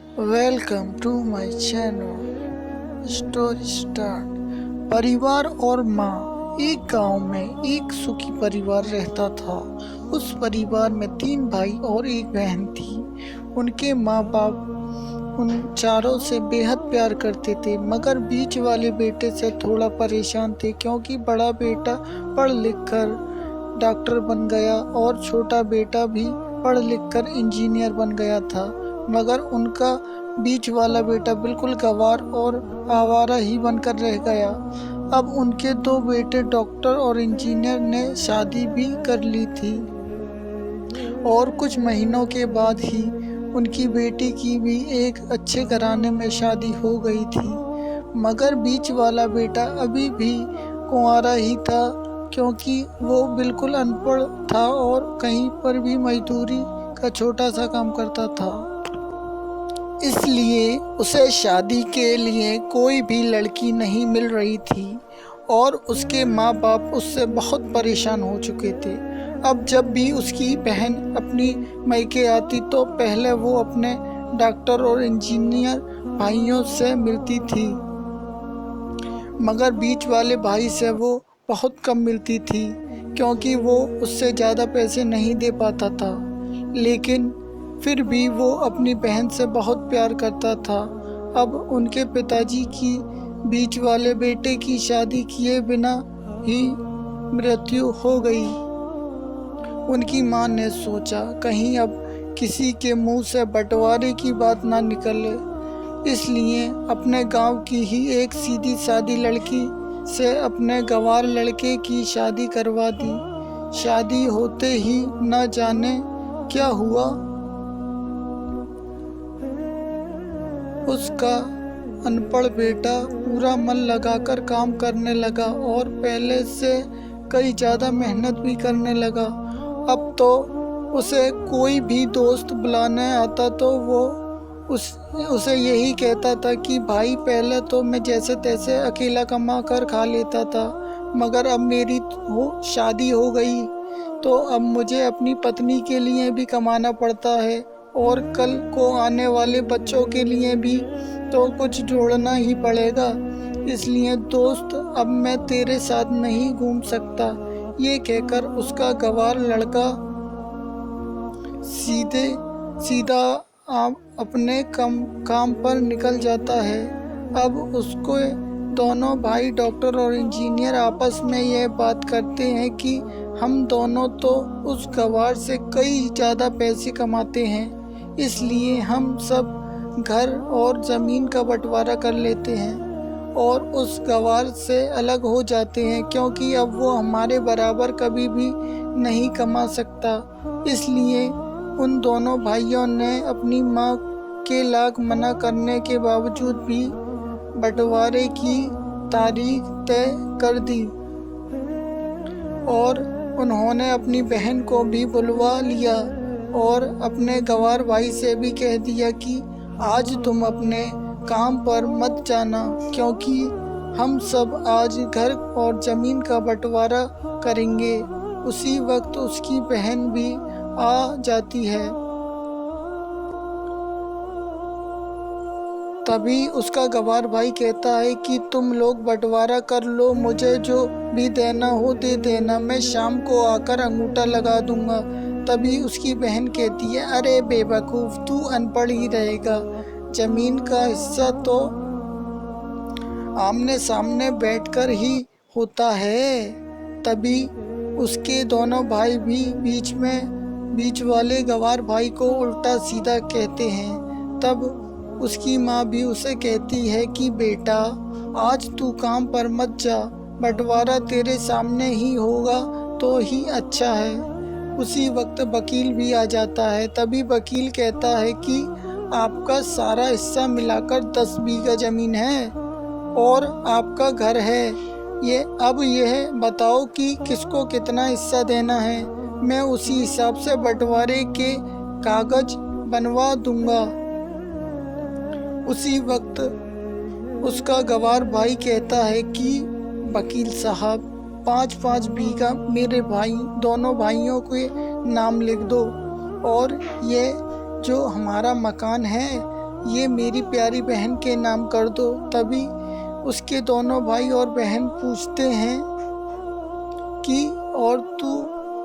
Welcome to my channel story start. परिवार और माँ। एक गांव में एक सुखी परिवार रहता था। उस परिवार में 3 भाई और एक बहन थी। उनके माँ बाप उन चारों से बेहद प्यार करते थे, मगर बीच वाले बेटे से थोड़ा परेशान थे, क्योंकि बड़ा बेटा पढ़ लिख कर डॉक्टर बन गया और छोटा बेटा भी पढ़ लिख कर इंजीनियर बन गया था। मगर उनका बीच वाला बेटा बिल्कुल गंवार और आवारा ही बनकर रह गया। अब उनके 2 बेटे डॉक्टर और इंजीनियर ने शादी भी कर ली थी और कुछ महीनों के बाद ही उनकी बेटी की भी एक अच्छे घराने में शादी हो गई थी। मगर बीच वाला बेटा अभी भी कुंवारा ही था, क्योंकि वो बिल्कुल अनपढ़ था और कहीं पर भी मजदूरी का छोटा सा काम करता था। इसलिए उसे शादी के लिए कोई भी लड़की नहीं मिल रही थी और उसके माँ बाप उससे बहुत परेशान हो चुके थे। अब जब भी उसकी बहन अपनी मायके आती तो पहले वो अपने डॉक्टर और इंजीनियर भाइयों से मिलती थी, मगर बीच वाले भाई से वो बहुत कम मिलती थी, क्योंकि वो उससे ज़्यादा पैसे नहीं दे पाता था। लेकिन फिर भी वो अपनी बहन से बहुत प्यार करता था। अब उनके पिताजी की बीच वाले बेटे की शादी किए बिना ही मृत्यु हो गई। उनकी माँ ने सोचा कहीं अब किसी के मुंह से बंटवारे की बात ना निकले, इसलिए अपने गांव की ही एक सीधी सादी लड़की से अपने गंवार लड़के की शादी करवा दी। शादी होते ही न जाने क्या हुआ, उसका अनपढ़ बेटा पूरा मन लगाकर काम करने लगा और पहले से कई ज़्यादा मेहनत भी करने लगा। अब तो उसे कोई भी दोस्त बुलाने आता तो वो उसे यही कहता था कि भाई पहले तो मैं जैसे तैसे अकेला कमा कर खा लेता था, मगर अब मेरी शादी हो गई तो अब मुझे अपनी पत्नी के लिए भी कमाना पड़ता है और कल को आने वाले बच्चों के लिए भी तो कुछ जोड़ना ही पड़ेगा। इसलिए दोस्त अब मैं तेरे साथ नहीं घूम सकता। ये कहकर उसका गंवार लड़का सीधा अपने काम पर निकल जाता है। अब उसको दोनों भाई डॉक्टर और इंजीनियर आपस में यह बात करते हैं कि हम दोनों तो उस गंवार से कई ज़्यादा पैसे कमाते हैं, इसलिए हम सब घर और ज़मीन का बंटवारा कर लेते हैं और उस गंवार से अलग हो जाते हैं, क्योंकि अब वो हमारे बराबर कभी भी नहीं कमा सकता। इसलिए उन दोनों भाइयों ने अपनी माँ के लाख मना करने के बावजूद भी बंटवारे की तारीख तय कर दी और उन्होंने अपनी बहन को भी बुलवा लिया और अपने गंवार भाई से भी कह दिया कि आज तुम अपने काम पर मत जाना, क्योंकि हम सब आज घर और ज़मीन का बंटवारा करेंगे। उसी वक्त उसकी बहन भी आ जाती है। तभी उसका गंवार भाई कहता है कि तुम लोग बंटवारा कर लो, मुझे जो भी देना हो दे देना, मैं शाम को आकर अंगूठा लगा दूंगा। तभी उसकी बहन कहती है, अरे बेवकूफ़, तू अनपढ़ ही रहेगा, ज़मीन का हिस्सा तो आमने सामने बैठकर ही होता है। तभी उसके दोनों भाई भी बीच वाले गंवार भाई को उल्टा सीधा कहते हैं। तब उसकी माँ भी उसे कहती है कि बेटा आज तू काम पर मत जा, बंटवारा तेरे सामने ही होगा तो ही अच्छा है। उसी वक्त वकील भी आ जाता है। तभी वकील कहता है कि आपका सारा हिस्सा मिलाकर 10 बीघा ज़मीन है और आपका घर है। अब यह बताओ कि किसको कितना हिस्सा देना है, मैं उसी हिसाब से बंटवारे के कागज बनवा दूंगा। उसी वक्त उसका गंवार भाई कहता है कि वकील साहब 5-5 बीघा मेरे दोनों भाइयों के नाम लिख दो और ये जो हमारा मकान है ये मेरी प्यारी बहन के नाम कर दो। तभी उसके दोनों भाई और बहन पूछते हैं कि और तू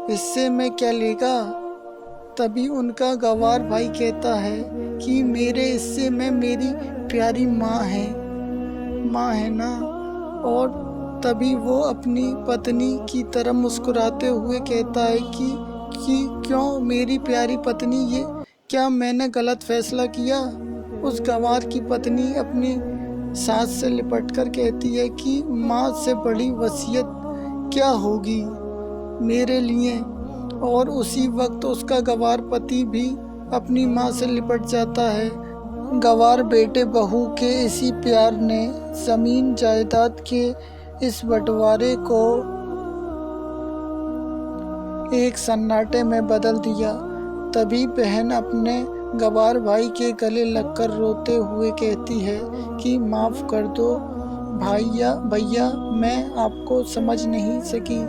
हिस्से में क्या लेगा। तभी उनका गवार भाई कहता है कि मेरे हिस्से में मेरी प्यारी माँ है ना। और तभी वो अपनी पत्नी की तरह मुस्कुराते हुए कहता है कि क्यों मेरी प्यारी पत्नी, ये क्या मैंने गलत फैसला किया। उस गंवार की पत्नी अपनी सास से लिपटकर कहती है कि माँ से बड़ी वसीयत क्या होगी मेरे लिए। और उसी वक्त उसका गंवार पति भी अपनी माँ से लिपट जाता है। गंवार बेटे बहू के इसी प्यार ने जमीन जायदाद के इस बंटवारे को एक सन्नाटे में बदल दिया। तभी बहन अपने गंवार भाई के गले लगकर रोते हुए कहती है कि माफ़ कर दो भैया, मैं आपको समझ नहीं सकी।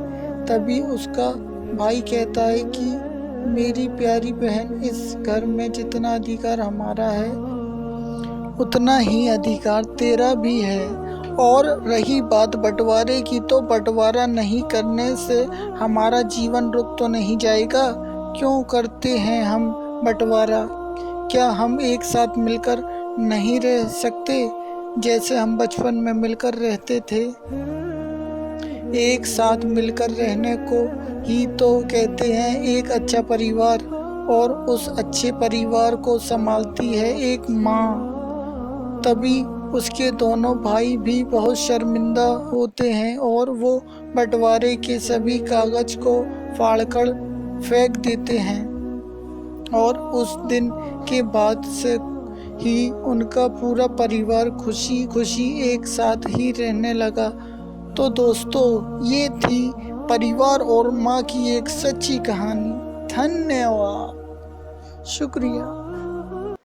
तभी उसका भाई कहता है कि मेरी प्यारी बहन, इस घर में जितना अधिकार हमारा है उतना ही अधिकार तेरा भी है। और रही बात बंटवारे की, तो बंटवारा नहीं करने से हमारा जीवन रुक तो नहीं जाएगा। क्यों करते हैं हम बंटवारा? क्या हम एक साथ मिलकर नहीं रह सकते जैसे हम बचपन में मिलकर रहते थे? एक साथ मिलकर रहने को ही तो कहते हैं एक अच्छा परिवार। और उस अच्छे परिवार को संभालती है एक माँ। तभी उसके दोनों भाई भी बहुत शर्मिंदा होते हैं और वो बंटवारे के सभी कागज को फाड़कर फेंक देते हैं। और उस दिन के बाद से ही उनका पूरा परिवार खुशी खुशी एक साथ ही रहने लगा। तो दोस्तों, ये थी परिवार और माँ की एक सच्ची कहानी। धन्यवाद, शुक्रिया।